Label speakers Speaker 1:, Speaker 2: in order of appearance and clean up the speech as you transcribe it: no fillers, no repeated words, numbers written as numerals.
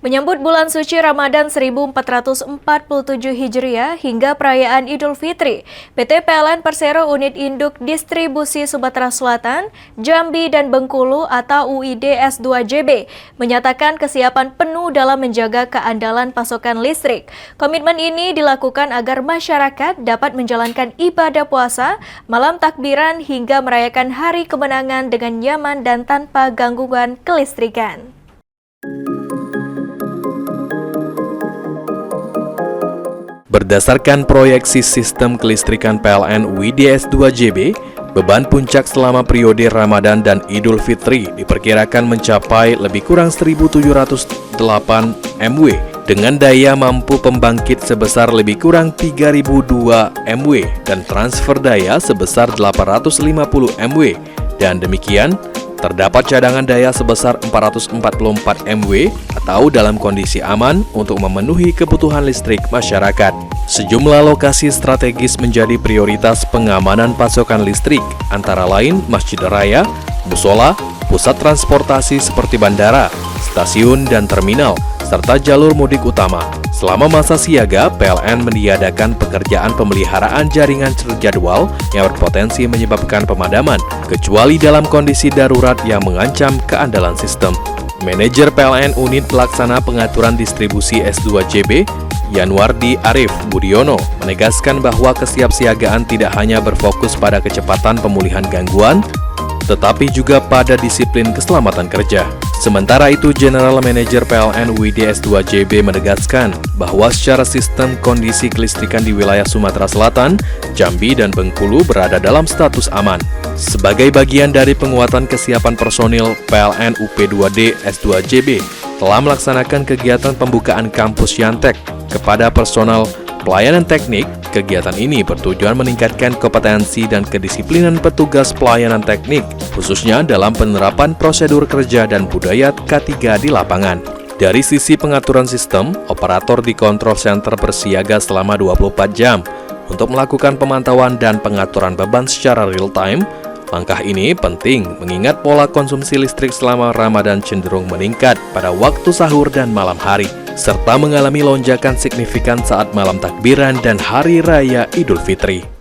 Speaker 1: Menyambut bulan suci Ramadan 1447 Hijriah hingga perayaan Idul Fitri, PT PLN Persero Unit Induk Distribusi Sumatera Selatan, Jambi dan Bengkulu atau UID S2JB menyatakan kesiapan penuh dalam menjaga keandalan pasokan listrik. Komitmen ini dilakukan agar masyarakat dapat menjalankan ibadah puasa, malam takbiran hingga merayakan hari kemenangan dengan nyaman dan tanpa gangguan kelistrikan.
Speaker 2: Berdasarkan proyeksi sistem kelistrikan PLN UID S2JB, beban puncak selama periode Ramadan dan Idul Fitri diperkirakan mencapai lebih kurang 1.708 MW dengan daya mampu pembangkit sebesar lebih kurang 3.002 MW dan transfer daya sebesar 850 MW. Dan demikian, terdapat cadangan daya sebesar 444 MW atau dalam kondisi aman untuk memenuhi kebutuhan listrik masyarakat. Sejumlah lokasi strategis menjadi prioritas pengamanan pasokan listrik, antara lain Masjid Raya, musola, pusat transportasi seperti bandara, stasiun dan terminal, serta jalur mudik utama. Selama masa siaga, PLN meniadakan pekerjaan pemeliharaan jaringan terjadwal yang berpotensi menyebabkan pemadaman, kecuali dalam kondisi darurat yang mengancam keandalan sistem. Manajer PLN Unit Pelaksana Pengaturan Distribusi S2JB, Yanwardi Arif Budiono, menegaskan bahwa kesiapsiagaan tidak hanya berfokus pada kecepatan pemulihan gangguan, tetapi juga pada disiplin keselamatan kerja. Sementara itu, General Manager PLN UID S2JB menegaskan bahwa secara sistem kondisi kelistrikan di wilayah Sumatera Selatan, Jambi, dan Bengkulu berada dalam status aman. Sebagai bagian dari penguatan kesiapan personil, PLN UP2D S2JB telah melaksanakan kegiatan pembukaan kampus Yantek kepada personal pelayanan teknik. Kegiatan ini bertujuan meningkatkan kompetensi dan kedisiplinan petugas pelayanan teknik, khususnya dalam penerapan prosedur kerja dan budaya K3 di lapangan. Dari sisi pengaturan sistem, operator di control center bersiaga selama 24 jam untuk melakukan pemantauan dan pengaturan beban secara real-time. Langkah ini penting mengingat pola konsumsi listrik selama Ramadan cenderung meningkat pada waktu sahur dan malam hari, serta mengalami lonjakan signifikan saat malam takbiran dan Hari Raya Idul Fitri.